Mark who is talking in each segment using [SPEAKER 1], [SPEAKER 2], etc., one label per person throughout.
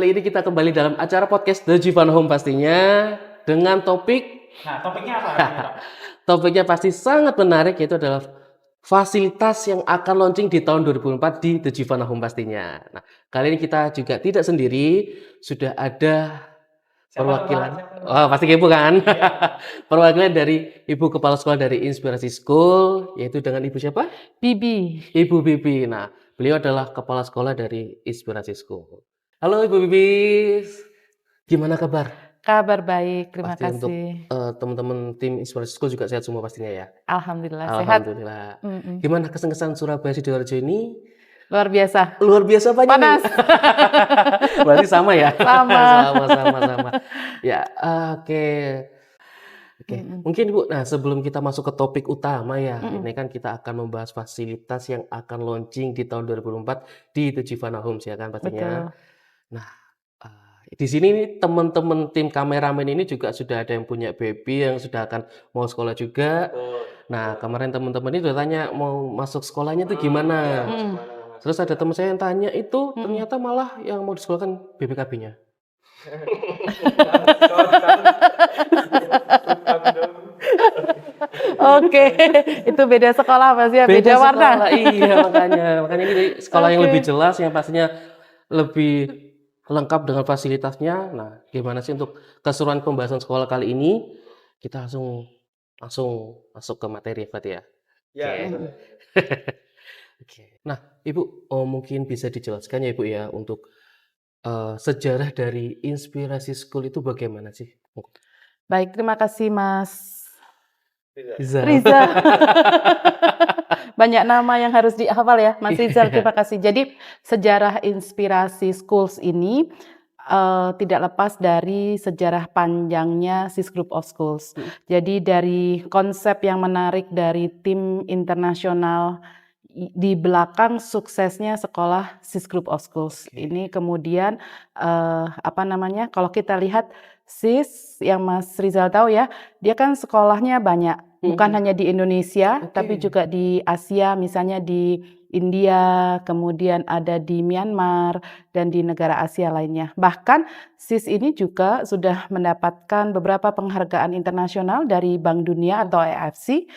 [SPEAKER 1] kali ini kita kembali dalam acara podcast The Jivan Home pastinya dengan topik.
[SPEAKER 2] Nah, topiknya apa?
[SPEAKER 1] Topiknya pasti sangat menarik, yaitu adalah fasilitas yang akan launching di tahun 2004 di The Jivan Home pastinya. Nah, kali ini kita juga tidak sendiri, sudah ada perwakilan. Oh, pasti Ibu kan?
[SPEAKER 2] Iya.
[SPEAKER 1] Perwakilan dari Ibu Kepala Sekolah dari Inspirasi School, yaitu dengan Ibu siapa?
[SPEAKER 3] Bibi.
[SPEAKER 1] Ibu Bibi. Nah, beliau adalah Kepala Sekolah dari Inspirasi School. Halo Ibu Bibi, gimana kabar?
[SPEAKER 3] Kabar baik, terima
[SPEAKER 1] Pasti untuk
[SPEAKER 3] kasih.
[SPEAKER 1] teman-teman tim Inspirasi School juga sehat semua pastinya ya?
[SPEAKER 3] Alhamdulillah sehat.
[SPEAKER 1] Alhamdulillah.
[SPEAKER 3] Mm-mm.
[SPEAKER 1] Gimana kesan-kesan Surabaya Sidoarjo ini?
[SPEAKER 3] Luar biasa.
[SPEAKER 1] Luar biasa banyak.
[SPEAKER 3] Panas.
[SPEAKER 1] Berarti sama ya?
[SPEAKER 3] Sama.
[SPEAKER 1] Sama. Ya, oke. Mungkin Bu, nah sebelum kita masuk ke topik utama ya, ini kan kita akan membahas fasilitas yang akan launching di tahun 2004 di The Jivan Homes ya kan pastinya.
[SPEAKER 3] Betul.
[SPEAKER 1] Nah, di sini nih teman-teman tim kameramen ini juga sudah ada yang punya baby yang sudah akan mau sekolah juga. Nah, kemarin teman-teman ini udah tanya mau masuk sekolahnya itu gimana. Terus ada teman saya yang tanya itu ternyata malah yang mau disekolahkan BPKB-nya.
[SPEAKER 3] Oke, itu beda sekolah pasti ya, beda warna.
[SPEAKER 1] Sekolah, iya makanya ini sekolah yang lebih jelas, yang pastinya lebih lengkap dengan fasilitasnya. Nah, gimana sih untuk keseruan pembahasan sekolah kali ini? Kita langsung masuk ke materi berarti ya.
[SPEAKER 2] Ya.
[SPEAKER 1] Oke. Nah, Ibu, mungkin bisa dijelaskan ya Ibu ya untuk sejarah dari Inspirasi School itu bagaimana sih?
[SPEAKER 3] Baik, terima kasih Mas
[SPEAKER 1] Rizal.
[SPEAKER 3] Rizal. Banyak nama yang harus dihafal ya, Mas Rizal. Terima kasih. Jadi sejarah Inspirasi Schools ini tidak lepas dari sejarah panjangnya SIS Group of Schools. Jadi dari konsep yang menarik dari tim internasional di belakang suksesnya sekolah SIS Group of Schools. Ini kemudian kalau kita lihat SIS yang Mas Rizal tahu ya, dia kan sekolahnya banyak, bukan hanya di Indonesia, tapi juga di Asia, misalnya di India, kemudian ada di Myanmar, dan di negara Asia lainnya. Bahkan SIS ini juga sudah mendapatkan beberapa penghargaan internasional dari Bank Dunia atau EFC,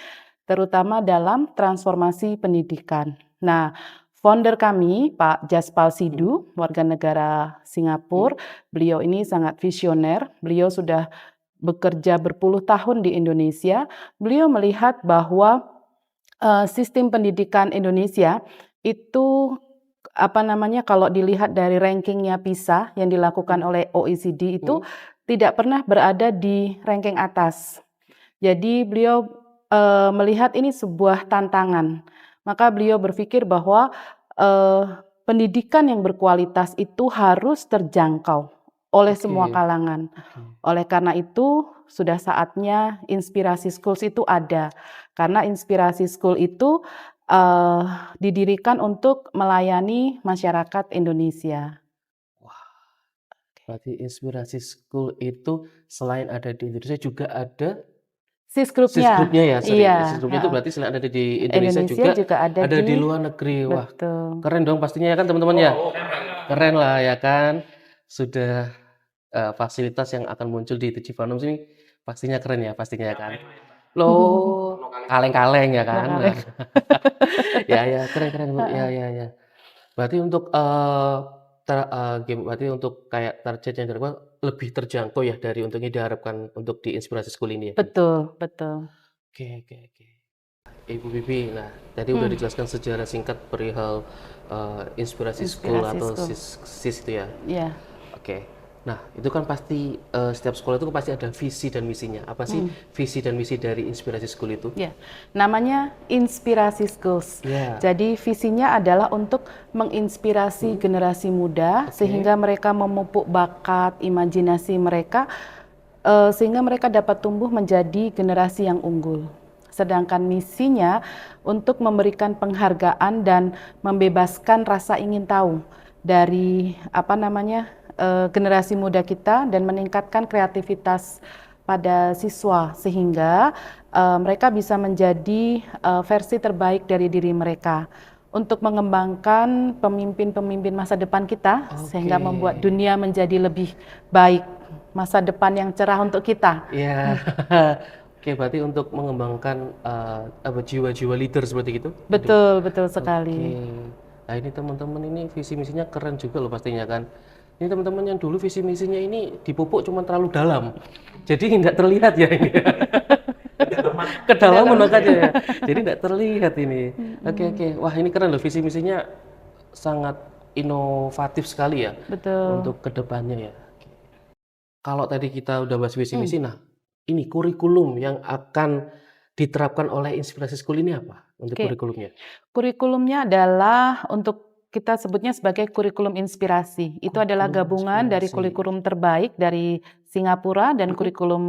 [SPEAKER 3] terutama dalam transformasi pendidikan. Nah, founder kami, Pak Jaspal Sidhu, warga negara Singapura, beliau ini sangat visioner, beliau sudah bekerja berpuluh tahun di Indonesia. Beliau melihat bahwa sistem pendidikan Indonesia itu kalau dilihat dari rankingnya PISA yang dilakukan oleh OECD itu tidak pernah berada di ranking atas. Jadi beliau melihat ini sebuah tantangan. Maka beliau berpikir bahwa pendidikan yang berkualitas itu harus terjangkau oleh semua kalangan. Oleh karena itu, sudah saatnya Inspirasi Schools itu ada. Karena Inspirasi School itu didirikan untuk melayani masyarakat Indonesia.
[SPEAKER 1] Berarti Inspirasi School itu selain ada di Indonesia juga ada
[SPEAKER 3] SIS Group-nya.
[SPEAKER 1] ya,
[SPEAKER 3] Iya.
[SPEAKER 1] SIS Group-nya itu berarti selain ada di Indonesia juga ada di luar negeri. Wah,
[SPEAKER 3] betul.
[SPEAKER 1] Keren dong pastinya ya kan teman-teman ya. Keren lah ya kan. Sudah fasilitas yang akan muncul di The Jivan Homes ini pastinya keren ya pastinya ya kan. Loh, kaleng-kaleng ya kan. Ya, keren Bu. Ya. Berarti untuk berarti untuk kayak target yang diharapkan lebih terjangkau ya dari untuk yang diharapkan untuk di Inspirasi School ini ya.
[SPEAKER 3] Betul.
[SPEAKER 1] Oke. Ibu Bibi, nah tadi udah dijelaskan sejarah singkat perihal Inspirasi School atau SIS itu ya.
[SPEAKER 3] Iya.
[SPEAKER 1] Oke. Nah, itu kan pasti setiap sekolah itu pasti ada visi dan misinya. Apa sih visi dan misi dari Inspirasi School itu?
[SPEAKER 3] Ya, namanya Inspirasi Schools. Jadi visinya adalah untuk menginspirasi generasi muda sehingga mereka memupuk bakat, imajinasi mereka sehingga mereka dapat tumbuh menjadi generasi yang unggul. Sedangkan misinya untuk memberikan penghargaan dan membebaskan rasa ingin tahu dari generasi muda kita dan meningkatkan kreativitas pada siswa sehingga mereka bisa menjadi versi terbaik dari diri mereka. untuk mengembangkan pemimpin-pemimpin masa depan kita, sehingga membuat
[SPEAKER 1] Oke.
[SPEAKER 3] dunia menjadi lebih baik, masa depan yang cerah untuk kita.
[SPEAKER 1] Ya. Oke, berarti untuk mengembangkan, apa, jiwa-jiwa leader seperti itu? Aduh.
[SPEAKER 3] Betul, betul
[SPEAKER 1] Oke.
[SPEAKER 3] sekali.
[SPEAKER 1] Nah, ini teman-teman ini visi misinya keren juga loh pastinya kan. Ini teman-teman yang dulu visi misinya ini dipupuk cuma terlalu dalam. Jadi nggak terlihat ya ini. Kedalaman makanya ya. Jadi nggak terlihat ini. Oke, oke. Wah, ini keren loh visi misinya sangat inovatif sekali ya
[SPEAKER 3] Betul.
[SPEAKER 1] untuk kedepannya ya. Kalau tadi kita udah bahas visi
[SPEAKER 3] Hmm.
[SPEAKER 1] misi, nah ini kurikulum yang akan diterapkan oleh Inspirasi School ini apa untuk
[SPEAKER 3] Oke.
[SPEAKER 1] kurikulumnya?
[SPEAKER 3] Kurikulumnya adalah untuk kita sebutnya sebagai kurikulum inspirasi. Itu adalah
[SPEAKER 1] Kurikulum
[SPEAKER 3] gabungan dari
[SPEAKER 1] inspirasi.
[SPEAKER 3] kurikulum terbaik dari Singapura dan
[SPEAKER 1] Mhm,
[SPEAKER 3] kurikulum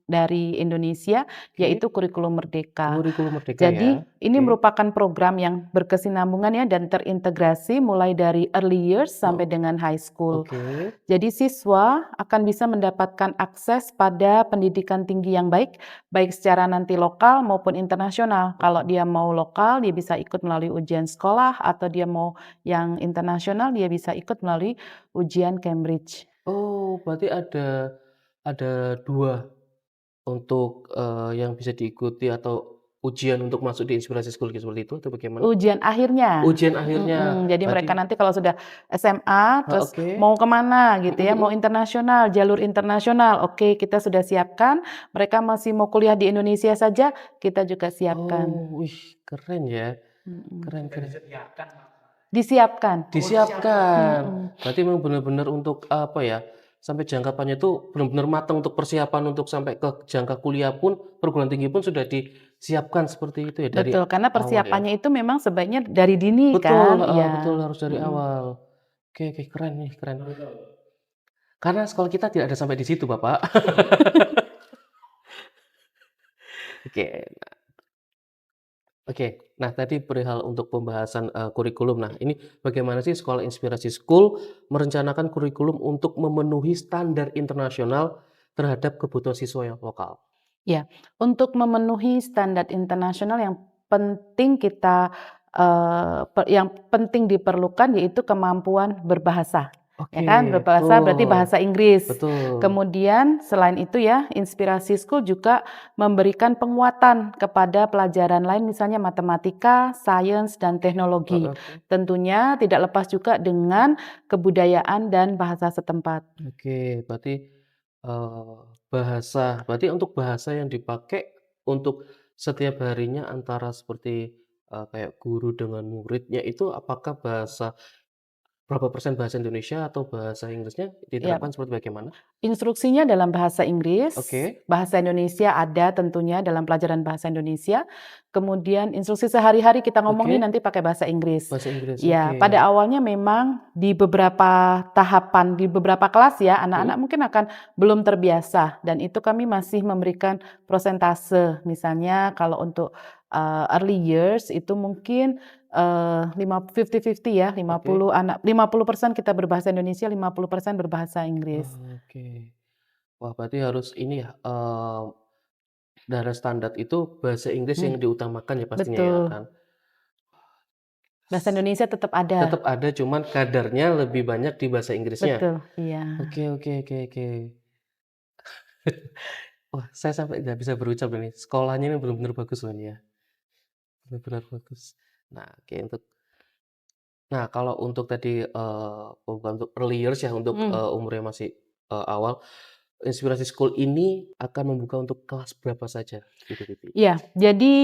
[SPEAKER 3] dari Indonesia,
[SPEAKER 1] oke.
[SPEAKER 3] yaitu kurikulum Merdeka.
[SPEAKER 1] Kurikulum Merdeka ya.
[SPEAKER 3] Jadi, ini
[SPEAKER 1] Oke.
[SPEAKER 3] merupakan program yang berkesinambungan ya dan terintegrasi mulai dari early years sampai
[SPEAKER 1] Oh,
[SPEAKER 3] dengan high school.
[SPEAKER 1] oke.
[SPEAKER 3] Jadi siswa akan bisa mendapatkan akses pada pendidikan tinggi yang baik, baik secara nanti lokal maupun internasional. Kalau
[SPEAKER 1] Mhm.
[SPEAKER 3] dia mau lokal, dia bisa ikut melalui ujian sekolah, atau dia mau yang internasional, dia bisa ikut melalui ujian Cambridge.
[SPEAKER 1] Oh, berarti ada 2 untuk, yang bisa diikuti atau ujian untuk masuk di Inspirasi School kayak seperti itu atau bagaimana?
[SPEAKER 3] Ujian akhirnya.
[SPEAKER 1] Ujian akhirnya
[SPEAKER 3] Jadi
[SPEAKER 1] berarti
[SPEAKER 3] mereka nanti kalau sudah SMA, terus
[SPEAKER 1] oke.
[SPEAKER 3] mau kemana gitu
[SPEAKER 1] Mhm,
[SPEAKER 3] ya, mau
[SPEAKER 1] mhm.
[SPEAKER 3] internasional, jalur internasional, oke kita sudah siapkan. Mereka masih mau kuliah di Indonesia saja, kita juga siapkan.
[SPEAKER 1] Oh, wih, keren ya.
[SPEAKER 3] Mhm.
[SPEAKER 1] Keren, keren.
[SPEAKER 3] Disiapkan.
[SPEAKER 1] Disiapkan.
[SPEAKER 3] Mhm.
[SPEAKER 1] Berarti memang benar-benar untuk, apa ya, sampai jangka panjang itu benar-benar matang untuk persiapan untuk sampai ke jangka kuliah pun, perguruan tinggi pun sudah disiapkan seperti itu ya dari
[SPEAKER 3] Betul, karena
[SPEAKER 1] awal ya?
[SPEAKER 3] persiapannya itu memang sebaiknya dari dini
[SPEAKER 1] Betul,
[SPEAKER 3] kan,
[SPEAKER 1] heeh, betul
[SPEAKER 3] iya.
[SPEAKER 1] harus dari
[SPEAKER 3] Mhm.
[SPEAKER 1] awal. Oke, oke, keren nih, keren. Karena sekolah kita tidak ada sampai di situ, Bapak. Oke. Oke. Nah, tadi perihal untuk pembahasan, kurikulum. Nah, ini bagaimana sih Sekolah Inspirasi School merencanakan kurikulum untuk memenuhi standar internasional terhadap kebutuhan siswa yang lokal?
[SPEAKER 3] Ya, untuk memenuhi standar internasional yang penting kita, yang penting diperlukan yaitu kemampuan berbahasa, ya
[SPEAKER 1] Oke,
[SPEAKER 3] kan? Berbahasa berarti
[SPEAKER 1] betul,
[SPEAKER 3] bahasa Inggris.
[SPEAKER 1] betul.
[SPEAKER 3] Kemudian selain itu ya, Inspirasi School juga memberikan penguatan kepada pelajaran lain misalnya matematika, sains, dan teknologi.
[SPEAKER 1] Heeh,
[SPEAKER 3] Tentunya tidak lepas juga dengan kebudayaan dan bahasa setempat.
[SPEAKER 1] oke, berarti, eee, berarti untuk bahasa yang dipakai untuk setiap harinya antara seperti, kayak guru dengan muridnya itu apakah berapa persen bahasa Indonesia atau bahasa Inggrisnya
[SPEAKER 3] Ya.
[SPEAKER 1] diterapkan seperti bagaimana?
[SPEAKER 3] Instruksinya dalam bahasa Inggris,
[SPEAKER 1] Oke,
[SPEAKER 3] bahasa Indonesia ada tentunya dalam pelajaran bahasa Indonesia. Kemudian instruksi sehari-hari kita ngomong nih
[SPEAKER 1] oke,
[SPEAKER 3] nanti pakai bahasa Inggris.
[SPEAKER 1] bahasa Inggris,
[SPEAKER 3] Ya,
[SPEAKER 1] oke.
[SPEAKER 3] pada awalnya memang di beberapa tahapan, di beberapa kelas ya, anak-anak
[SPEAKER 1] Mhm,
[SPEAKER 3] mungkin akan belum terbiasa dan itu kami masih memberikan prosentase. Misalnya kalau untuk early years itu mungkin 50-50 ya,
[SPEAKER 1] oke.
[SPEAKER 3] 50% kita berbahasa Indonesia, 50% berbahasa Inggris.
[SPEAKER 1] Oke. Wah, berarti harus ini ya, dari standar itu bahasa Inggris
[SPEAKER 3] Hmm,
[SPEAKER 1] yang diutamakan ya pastinya ya
[SPEAKER 3] betul.
[SPEAKER 1] kan?
[SPEAKER 3] Bahasa Indonesia tetap
[SPEAKER 1] Tetap
[SPEAKER 3] ada.
[SPEAKER 1] ada cuman kadarnya lebih banyak di bahasa Inggrisnya?
[SPEAKER 3] Betul, iya.
[SPEAKER 1] Oke, oke, oke, oke. Wah, saya sampai nggak bisa berucap ini, sekolahnya ini benar-benar bagus loh ini ya, benar-benar bagus. Nah, oke nah kalau untuk tadi, untuk early years ya untuk,
[SPEAKER 3] Mhm.
[SPEAKER 1] umurnya masih, awal, Inspirasi School ini akan membuka untuk kelas berapa saja gitu, Titi?
[SPEAKER 3] Iya, jadi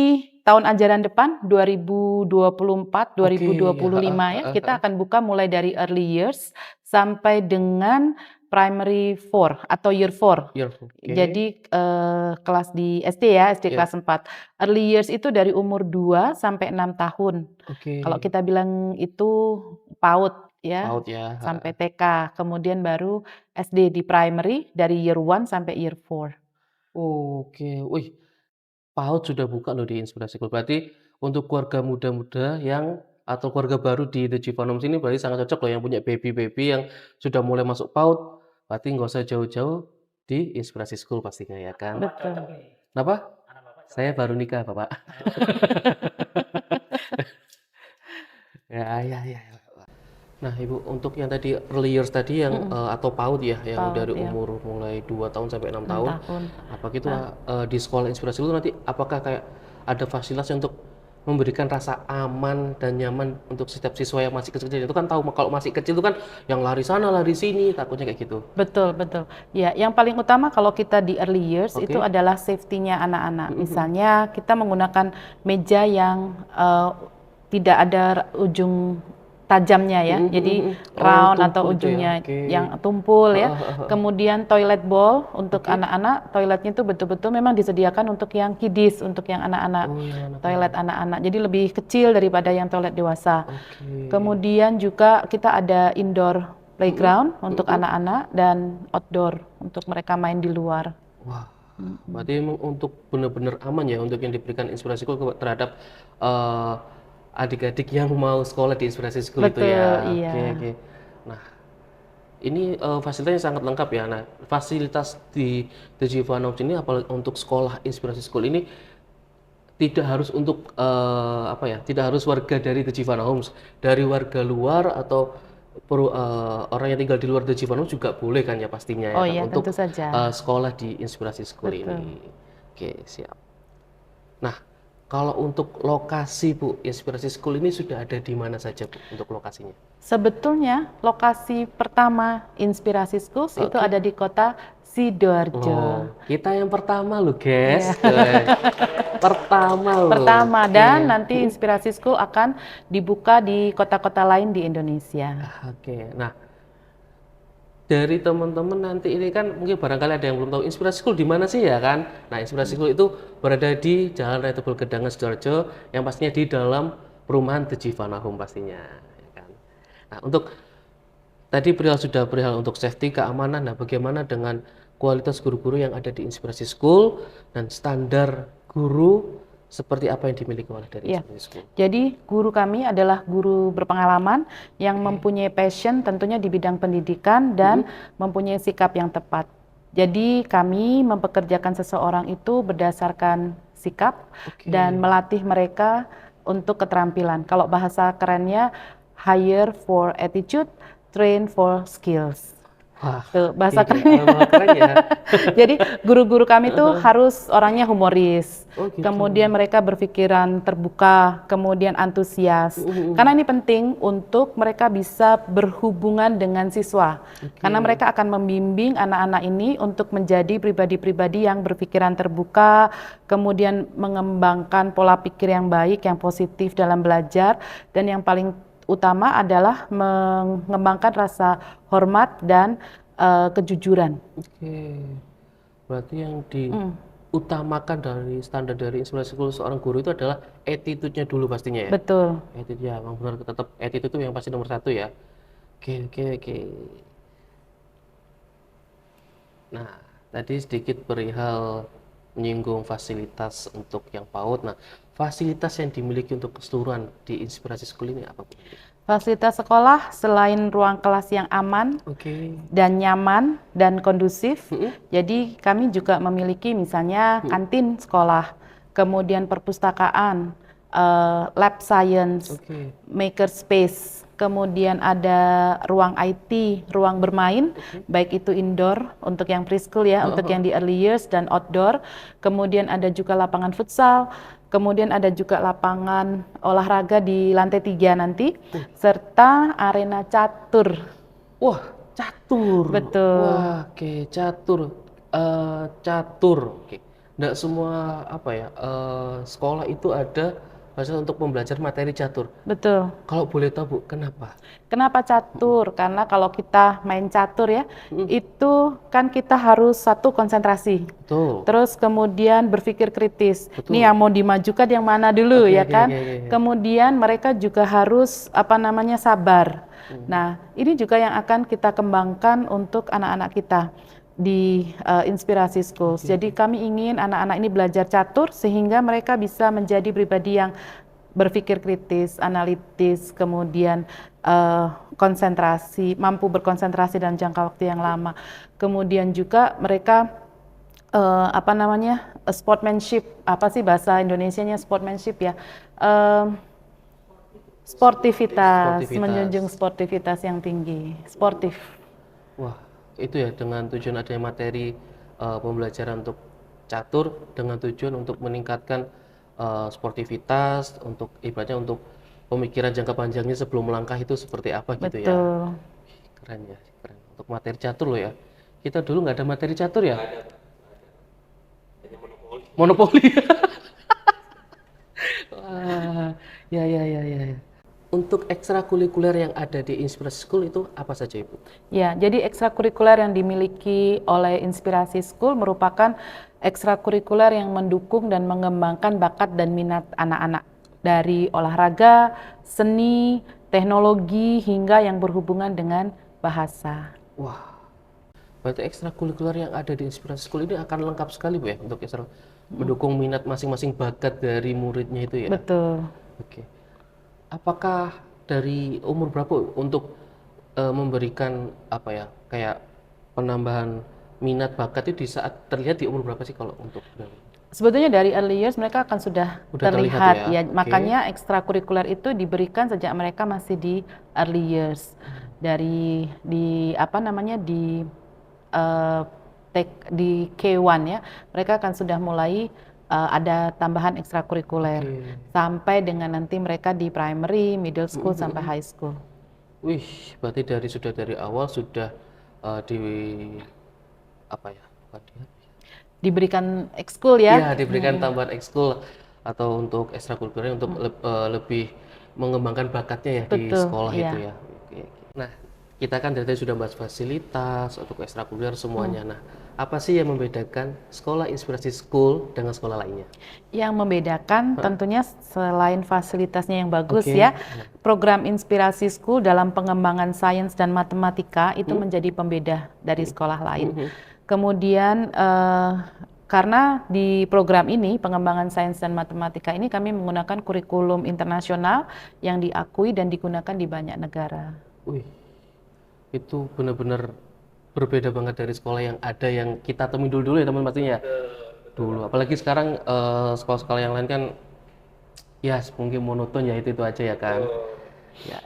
[SPEAKER 3] tahun ajaran depan 2024,
[SPEAKER 1] Oke, ya, heeh,
[SPEAKER 3] 2025 ya,
[SPEAKER 1] heeh,
[SPEAKER 3] kita
[SPEAKER 1] heeh.
[SPEAKER 3] akan buka mulai dari early years sampai dengan primary 4 atau year 4.
[SPEAKER 1] Iya, oke,
[SPEAKER 3] Jadi, kelas di SD ya, SD
[SPEAKER 1] iya,
[SPEAKER 3] kelas 4. Early years itu dari umur 2 sampai 6 tahun.
[SPEAKER 1] oke.
[SPEAKER 3] Kalau kita bilang itu PAUD ya,
[SPEAKER 1] PAUD ya,
[SPEAKER 3] sampai
[SPEAKER 1] heeh.
[SPEAKER 3] TK, kemudian baru SD di primary dari year 1 sampai year 4.
[SPEAKER 1] Oke, wih, PAUD sudah buka loh di Inspirasi School. Berarti untuk keluarga muda-muda yang atau keluarga baru di The Givanoms ini berarti sangat cocok loh yang punya baby-baby yang sudah mulai masuk PAUD, berarti nggak usah jauh-jauh di Inspirasi School pastinya ya kan?
[SPEAKER 3] Betul.
[SPEAKER 1] Kenapa? Saya baru nikah, Bapak. Ya. Nah, Ibu, untuk yang tadi early years tadi yang atau PAUD ya, yang
[SPEAKER 3] PAUD
[SPEAKER 1] dari
[SPEAKER 3] ya,
[SPEAKER 1] umur mulai 2 tahun sampai 6
[SPEAKER 3] 6
[SPEAKER 1] tahun,
[SPEAKER 3] tahun.
[SPEAKER 1] apa gitu
[SPEAKER 3] Nah,
[SPEAKER 1] di sekolah inspirasi itu nanti apakah kayak ada fasilitas untuk memberikan rasa aman dan nyaman untuk setiap siswa yang masih kecil-kecil itu kan tahu kalau masih kecil itu kan yang lari sana lari sini takutnya kayak gitu.
[SPEAKER 3] betul, betul. Ya, yang paling utama kalau kita di early years itu
[SPEAKER 1] Oke.
[SPEAKER 3] adalah safety-nya anak-anak.
[SPEAKER 1] Mhm.
[SPEAKER 3] Misalnya kita menggunakan meja yang tidak ada ujung tajamnya ya, jadi
[SPEAKER 1] Oh,
[SPEAKER 3] round atau
[SPEAKER 1] tumpul itu ya.
[SPEAKER 3] ujungnya
[SPEAKER 1] Oke.
[SPEAKER 3] yang tumpul ya.
[SPEAKER 1] Heeh, heeh, heeh.
[SPEAKER 3] Kemudian toilet bowl untuk
[SPEAKER 1] Oke.
[SPEAKER 3] anak-anak, toiletnya itu betul-betul memang disediakan untuk yang kiddies, untuk yang anak-anak,
[SPEAKER 1] Oh, yang
[SPEAKER 3] toilet
[SPEAKER 1] anak-anak.
[SPEAKER 3] anak-anak. Jadi lebih kecil daripada yang toilet dewasa.
[SPEAKER 1] Oke.
[SPEAKER 3] Kemudian juga kita ada indoor
[SPEAKER 1] Mhm,
[SPEAKER 3] playground untuk
[SPEAKER 1] mhm.
[SPEAKER 3] anak-anak dan outdoor untuk mereka main di luar.
[SPEAKER 1] Wah,
[SPEAKER 3] Mhm.
[SPEAKER 1] berarti emang untuk benar-benar aman ya untuk yang diberikan inspirasi school terhadap eh, adik-adik yang mau sekolah di inspirasi school itu
[SPEAKER 3] Betul,
[SPEAKER 1] ya.
[SPEAKER 3] iya.
[SPEAKER 1] Oke, oke. Nah, ini fasilitasnya sangat lengkap ya. Nah, fasilitas di The Giovanna ini apalagi untuk sekolah inspirasi school ini tidak harus untuk apa ya? Tidak harus warga dari The Giovanna Homes, dari warga luar atau orang yang tinggal di luar The Giovanna Homes juga boleh kan ya pastinya ya
[SPEAKER 3] Oh
[SPEAKER 1] kan
[SPEAKER 3] iya, tentu
[SPEAKER 1] untuk
[SPEAKER 3] saja.
[SPEAKER 1] sekolah di Inspirasi School
[SPEAKER 3] Betul.
[SPEAKER 1] ini. Oke, siap. Nah, kalau untuk lokasi Bu, Inspirasi School ini sudah ada di mana saja Bu untuk lokasinya?
[SPEAKER 3] Sebetulnya lokasi pertama Inspirasi Schools itu
[SPEAKER 1] Oke.
[SPEAKER 3] ada di kota Sidoarjo.
[SPEAKER 1] Oh, kita yang pertama loh,
[SPEAKER 3] Iya.
[SPEAKER 1] guys. Pertama loh.
[SPEAKER 3] Pertama, dan
[SPEAKER 1] Oke.
[SPEAKER 3] nanti Inspirasi School akan dibuka di kota-kota lain di Indonesia.
[SPEAKER 1] Oke. Nah, dari teman-teman nanti ini kan mungkin barangkali ada yang belum tahu Inspirasi School di mana sih ya kan? Nah, Inspirasi School itu berada di Jalan Raya Tebel Gedangan Sidoarjo yang pastinya di dalam perumahan The Giovanna Home pastinya, ya kan? Nah, untuk tadi sudah perihal untuk safety, keamanan. Nah, bagaimana dengan kualitas guru-guru yang ada di Inspirasi School dan standar guru seperti apa yang dimiliki oleh dari
[SPEAKER 3] Ya,
[SPEAKER 1] Inspirasi School?
[SPEAKER 3] jadi guru kami adalah guru berpengalaman yang
[SPEAKER 1] Oke.
[SPEAKER 3] mempunyai passion tentunya di bidang pendidikan dan mempunyai sikap yang tepat. Jadi kami mempekerjakan seseorang itu berdasarkan sikap
[SPEAKER 1] Oke.
[SPEAKER 3] dan melatih mereka untuk keterampilan. Kalau bahasa kerennya hire for attitude, train for skills.
[SPEAKER 1] Wah,
[SPEAKER 3] Tuh, bahasa
[SPEAKER 1] ini
[SPEAKER 3] kerennya.
[SPEAKER 1] keren ya.
[SPEAKER 3] Jadi guru-guru kami tuh harus orangnya humoris,
[SPEAKER 1] Oh, gitu.
[SPEAKER 3] kemudian mereka berpikiran terbuka, kemudian antusias. Karena ini penting untuk mereka bisa berhubungan dengan siswa. Karena mereka akan membimbing anak-anak ini untuk menjadi pribadi-pribadi yang berpikiran terbuka, kemudian mengembangkan pola pikir yang baik, yang positif dalam belajar, dan yang paling utama adalah mengembangkan rasa hormat dan kejujuran.
[SPEAKER 1] Oke. Berarti yang diutamakan dari standar dari Inspirasi School seorang guru itu adalah attitude-nya dulu pastinya ya.
[SPEAKER 3] Betul.
[SPEAKER 1] Attitude ya, memang benar tetap attitude itu yang pasti nomor satu ya. Oke, oke, oke. Nah, tadi sedikit perihal menyinggung fasilitas untuk yang PAUD. Nah, fasilitas yang dimiliki untuk keseluruhan di Inspirasi School ini apa Bu?
[SPEAKER 3] Fasilitas sekolah selain ruang kelas yang aman
[SPEAKER 1] Oke.
[SPEAKER 3] dan nyaman dan kondusif, jadi kami juga memiliki misalnya kantin sekolah, kemudian perpustakaan, lab science,
[SPEAKER 1] Oke.
[SPEAKER 3] maker space, kemudian ada ruang IT, ruang bermain, baik itu indoor untuk yang preschool ya, untuk yang di early years dan outdoor. Kemudian ada juga lapangan futsal, kemudian ada juga lapangan olahraga di lantai 3 nanti, serta arena catur.
[SPEAKER 1] Wah, catur.
[SPEAKER 3] Betul.
[SPEAKER 1] Wah, oke, catur. Catur. Oke. Nggak semua apa ya, sekolah itu ada fasilitas untuk membelajar materi catur.
[SPEAKER 3] Betul.
[SPEAKER 1] Kalau boleh tahu Bu, kenapa?
[SPEAKER 3] Kenapa catur? Karena kalau kita main catur ya, itu kan kita harus satu konsentrasi.
[SPEAKER 1] Betul.
[SPEAKER 3] Terus kemudian berpikir kritis.
[SPEAKER 1] Betul.
[SPEAKER 3] Nih yang mau dimaju yang mana dulu
[SPEAKER 1] Oke,
[SPEAKER 3] ya
[SPEAKER 1] oke,
[SPEAKER 3] kan?
[SPEAKER 1] oke.
[SPEAKER 3] Kemudian mereka juga harus sabar. Nah, ini juga yang akan kita kembangkan untuk anak-anak kita di Inspirasi Schools. Jadi kami ingin anak-anak ini belajar catur sehingga mereka bisa menjadi pribadi yang berpikir kritis, analitis, kemudian mampu berkonsentrasi dalam jangka waktu yang lama. Kemudian juga mereka sportsmanship, apa sih bahasa Indonesianya sportsmanship ya? Sportivitas,
[SPEAKER 1] Sportivitas.
[SPEAKER 3] menjunjung sportivitas yang tinggi, sportif.
[SPEAKER 1] Wah, itu ya dengan tujuan adanya materi pembelajaran untuk catur dengan tujuan untuk meningkatkan sportivitas, untuk ibaratnya untuk pemikiran jangka panjangnya sebelum melangkah itu seperti apa gitu ya.
[SPEAKER 3] Betul.
[SPEAKER 1] Keren ya, keren. Untuk materi catur loh ya. Kita dulu nggak ada materi catur ya? Monopoli. Wah, ya. Untuk ekstrakurikuler yang ada di Inspirasi School itu apa saja, Ibu?
[SPEAKER 3] Ya, jadi ekstrakurikuler yang dimiliki oleh Inspirasi School merupakan ekstrakurikuler yang mendukung dan mengembangkan bakat dan minat anak-anak dari olahraga, seni, teknologi, hingga yang berhubungan dengan bahasa.
[SPEAKER 1] Wah, berarti ekstrakurikuler yang ada di Inspirasi School ini akan lengkap sekali, Bu ya, untuk mendukung minat masing-masing bakat dari muridnya itu ya.
[SPEAKER 3] Betul.
[SPEAKER 1] Oke. Apakah dari umur berapa untuk memberikan apa ya, kayak penambahan minat bakat itu di saat terlihat di umur berapa sih kalau untuk
[SPEAKER 3] Sebetulnya dari early years mereka akan sudah
[SPEAKER 1] Udah
[SPEAKER 3] terlihat
[SPEAKER 1] terlihat ya?
[SPEAKER 3] ya.
[SPEAKER 1] Oke.
[SPEAKER 3] Makanya ekstrakurikuler itu diberikan sejak mereka masih di early years. Dari di apa namanya di di K1 ya. Mereka akan sudah mulai ada tambahan ekstrakurikuler
[SPEAKER 1] Oke.
[SPEAKER 3] sampai dengan nanti mereka di primary, middle school sampai high school.
[SPEAKER 1] Wih, berarti sudah dari awal sudah di apa ya? Bukan di
[SPEAKER 3] Diberikan ekskul
[SPEAKER 1] Iya,
[SPEAKER 3] ya.
[SPEAKER 1] diberikan tambahan ekskul atau untuk ekstrakurikuler untuk lebih mengembangkan bakatnya ya di
[SPEAKER 3] Betul,
[SPEAKER 1] sekolah
[SPEAKER 3] iya.
[SPEAKER 1] itu ya. Oke. Nah, kita kan dari tadi sudah bahas fasilitas untuk ekstrakurikuler semuanya. Nah, apa sih yang membedakan sekolah Inspirasi School dengan sekolah lainnya?
[SPEAKER 3] Yang membedakan tentunya selain fasilitasnya yang bagus
[SPEAKER 1] Oke.
[SPEAKER 3] ya, program Inspirasi School dalam pengembangan sains dan matematika itu menjadi pembeda dari sekolah lain. Kemudian karena di program ini pengembangan sains dan matematika ini kami menggunakan kurikulum internasional yang diakui dan digunakan di banyak negara.
[SPEAKER 1] Wih, itu benar-benar berbeda banget dari sekolah yang ada yang kita temui dulu ya teman pastinya. Dulu, apalagi sekarang sekolah-sekolah yang lain kan ya mungkin monoton ya itu aja ya kan. Ya.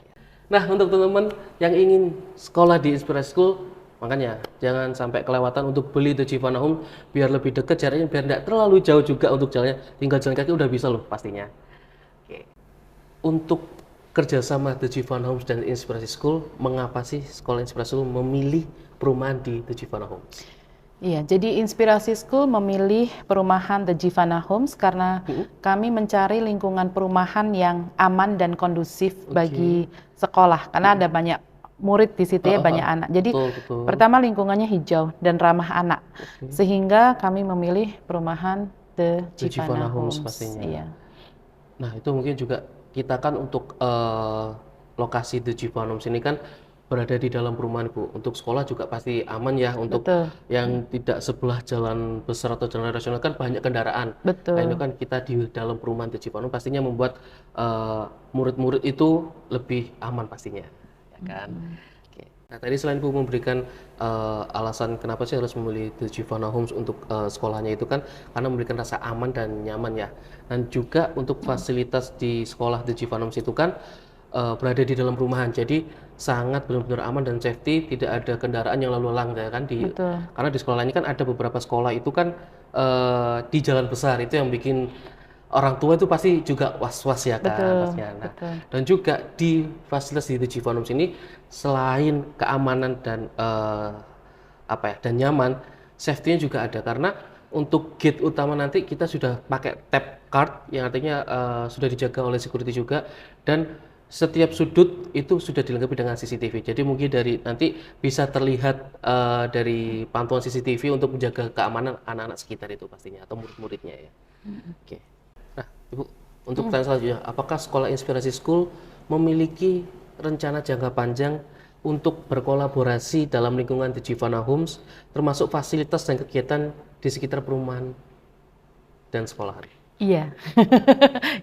[SPEAKER 1] Nah, untuk teman-teman yang ingin sekolah di Inspirasi School, makanya jangan sampai kelewatan untuk beli The Giovanna Home biar lebih dekat jaraknya, biar tidak terlalu jauh juga untuk jalannya, tinggal jalan kaki udah bisa loh pastinya. Oke. Untuk kerjasama The Giovanna Homes dan Inspirasi School, mengapa sih sekolah Inspirasi School memilih perumahan di The Giovanna Homes?
[SPEAKER 3] Iya, jadi Inspirasi School memilih perumahan The Giovanna Homes karena kami mencari lingkungan perumahan yang aman dan kondusif bagi sekolah, karena ada banyak murid di situ ya, banyak anak. Jadi
[SPEAKER 1] Betul.
[SPEAKER 3] pertama lingkungannya hijau dan ramah anak, sehingga kami memilih perumahan The
[SPEAKER 1] Giovanna
[SPEAKER 3] Giovanna
[SPEAKER 1] Homes
[SPEAKER 3] Homes.
[SPEAKER 1] pastinya.
[SPEAKER 3] Iya.
[SPEAKER 1] Nah, itu mungkin juga kita kan untuk lokasi The Giovanna Homes ini kan berada di dalam perumahan, Bu. Untuk sekolah juga pasti aman ya, untuk
[SPEAKER 3] Betul.
[SPEAKER 1] yang tidak sebelah jalan besar atau jalan rasional kan banyak kendaraan.
[SPEAKER 3] Betul.
[SPEAKER 1] Nah, ini kan kita di dalam perumahan The Giovanna Homes pastinya membuat murid-murid itu lebih aman pastinya, ya kan? Oke. Nah, tadi selain Bu memberikan alasan kenapa sih harus memilih The Giovanna Homes untuk sekolahnya itu kan karena memberikan rasa aman dan nyaman ya. Dan juga untuk fasilitas di sekolah The Giovanna Homes itu kan berada di dalam perumahan, jadi sangat benar-benar aman dan safety, tidak ada kendaraan yang lalu lalang ya kan
[SPEAKER 3] Betul.
[SPEAKER 1] karena di sekolah lainnya kan ada beberapa sekolah itu kan di jalan besar, itu yang bikin orang tua itu pasti juga was-was ya kan pastinya. Nah, dan juga di fasilitas di The Giovanna Homes ini selain keamanan dan dan nyaman, safety-nya juga ada karena untuk gate utama nanti kita sudah pakai tap card yang artinya sudah dijaga oleh security juga, dan setiap sudut itu sudah dilengkapi dengan CCTV. Jadi mungkin dari nanti bisa terlihat dari pantauan CCTV untuk menjaga keamanan anak-anak sekitar itu pastinya atau murid-muridnya ya. Oke. Nah, Ibu, untuk pertanyaan selanjutnya, apakah Sekolah Inspirasi School memiliki rencana jangka panjang untuk berkolaborasi dalam lingkungan The Giovanna Homes, termasuk fasilitas dan kegiatan di sekitar perumahan dan sekolahan?
[SPEAKER 3] Iya.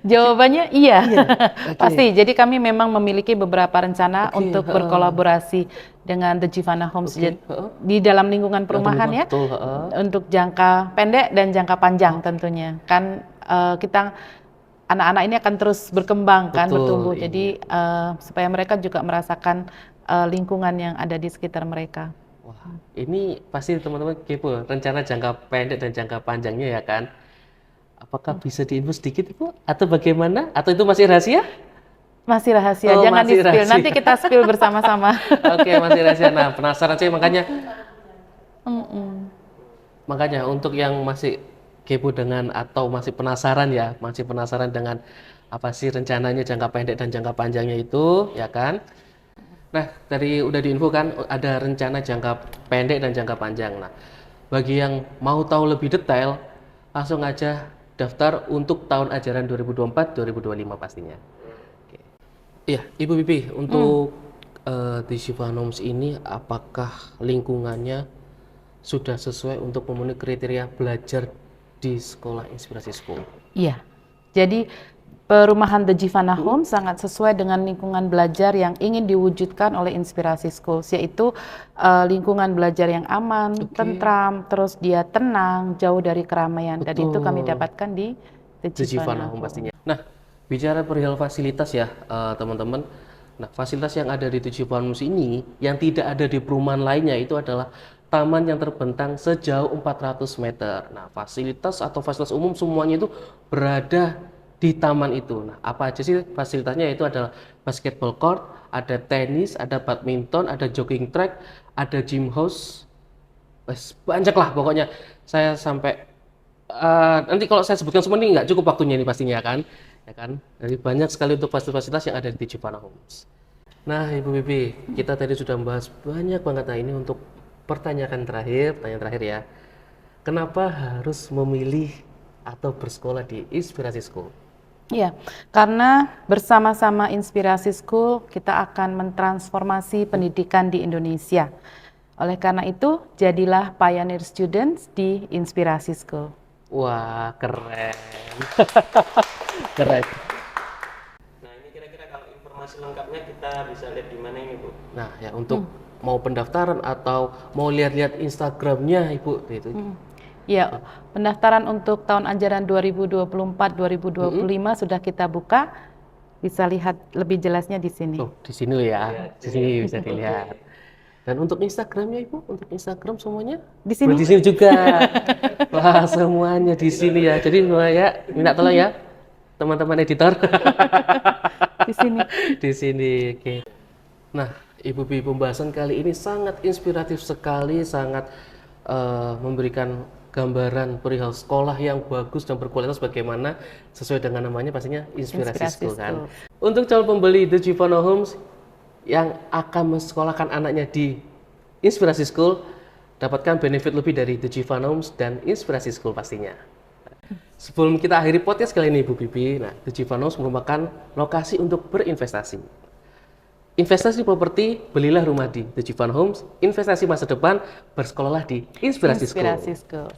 [SPEAKER 3] Jawabannya iya. Pasti. Jadi kami memang memiliki beberapa rencana untuk berkolaborasi dengan The Giovanna Homes di dalam lingkungan perumahan ya. Untuk jangka pendek dan jangka panjang tentunya. Kan kita anak-anak ini akan terus berkembang kan,
[SPEAKER 1] Betul,
[SPEAKER 3] bertumbuh.
[SPEAKER 1] iya.
[SPEAKER 3] Jadi supaya mereka juga merasakan lingkungan yang ada di sekitar mereka.
[SPEAKER 1] Wah, ini pasti teman-teman kepo rencana jangka pendek dan jangka panjangnya ya kan? Apakah bisa diinfo sedikit Ibu? Atau bagaimana? Atau itu masih rahasia?
[SPEAKER 3] Masih rahasia,
[SPEAKER 1] Oh,
[SPEAKER 3] jangan
[SPEAKER 1] masih
[SPEAKER 3] di-spill.
[SPEAKER 1] rahasia.
[SPEAKER 3] Nanti kita spill bersama-sama.
[SPEAKER 1] Oke, masih rahasia. Nah, penasaran sih
[SPEAKER 3] Mm-mm.
[SPEAKER 1] makanya untuk yang masih kepo dengan atau masih penasaran ya, masih penasaran dengan apa sih rencananya jangka pendek dan jangka panjangnya itu, ya kan? Nah, tadi udah diinfo kan ada rencana jangka pendek dan jangka panjang. Nah, bagi yang mau tahu lebih detail, langsung aja daftar untuk tahun ajaran 2024-2025 pastinya. Oke. Iya, Ibu Bibi, untuk di Shivanoms ini apakah lingkungannya sudah sesuai untuk memenuhi kriteria belajar di sekolah Inspirasi School?
[SPEAKER 3] Iya, jadi perumahan The Jivana Home sangat sesuai dengan lingkungan belajar yang ingin diwujudkan oleh Inspirasi Schools, yaitu lingkungan belajar yang aman, tentram, terus dia tenang, jauh dari keramaian, dan itu kami
[SPEAKER 1] Betul.
[SPEAKER 3] dapatkan di The
[SPEAKER 1] The Jivana
[SPEAKER 3] Jivana
[SPEAKER 1] Home
[SPEAKER 3] Home.
[SPEAKER 1] pastinya. Nah, bicara perihal fasilitas ya, teman-teman. Nah, fasilitas yang ada di The Jivana Home ini yang tidak ada di perumahan lainnya itu adalah taman yang terbentang sejauh 400 meter. Nah, fasilitas atau fasilitas umum semuanya itu berada di taman itu. Nah, apa aja sih fasilitasnya? Itu adalah basketball court, ada tenis, ada badminton, ada jogging track, ada gym house. Banyak lah pokoknya. Saya sampai nanti kalau saya sebutkan semua ini nggak cukup waktunya ini pastinya kan, ya kan? Jadi banyak sekali untuk fasilitas yang ada di Jivana Homes. Nah, Ibu Bibi, kita tadi sudah membahas banyak banget. Nah, ini untuk pertanyaan terakhir ya. Kenapa harus memilih atau bersekolah di Inspirasi School?
[SPEAKER 3] Iya, karena bersama-sama Inspirasi School kita akan mentransformasi pendidikan di Indonesia. Oleh karena itu, jadilah pioneer students di Inspirasi School.
[SPEAKER 1] Wah, keren. Keren.
[SPEAKER 2] Nah, ini kira-kira kalau informasi lengkapnya kita bisa lihat di mana ini, Bu?
[SPEAKER 1] Nah, ya untuk mau pendaftaran atau mau lihat-lihat Instagramnya Ibu itu.
[SPEAKER 3] Ya, pendaftaran untuk tahun ajaran 2024-2025 sudah kita buka. Bisa lihat lebih jelasnya di sini.
[SPEAKER 1] Oh, di sini loh ya. Di sini bisa dilihat. Dan untuk Instagramnya Ibu, untuk Instagram semuanya
[SPEAKER 3] Di sini.
[SPEAKER 1] di sini juga. Wah, semuanya di sini ya. Jadi ya minta tolong ya teman-teman editor.
[SPEAKER 3] Di sini.
[SPEAKER 1] Di sini. Oke. Nah, Ibu Bi, pembahasan kali ini sangat inspiratif sekali, sangat memberikan gambaran perihal sekolah yang bagus dan berkualitas bagaimana sesuai dengan namanya pastinya Inspirasi School kan. Untuk calon pembeli The Jivana Homes yang akan mensekolahkan anaknya di Inspirasi School, dapatkan benefit lebih dari The Jivana Homes dan Inspirasi School pastinya. Sebelum kita akhiri podcast kali ini Ibu Bibi, nah The Jivana Homes merupakan lokasi untuk berinvestasi. Investasi properti, belilah rumah di The Jivana Homes. Investasi masa depan, bersekolahlah di Inspirasi School.
[SPEAKER 3] Inspirasi School.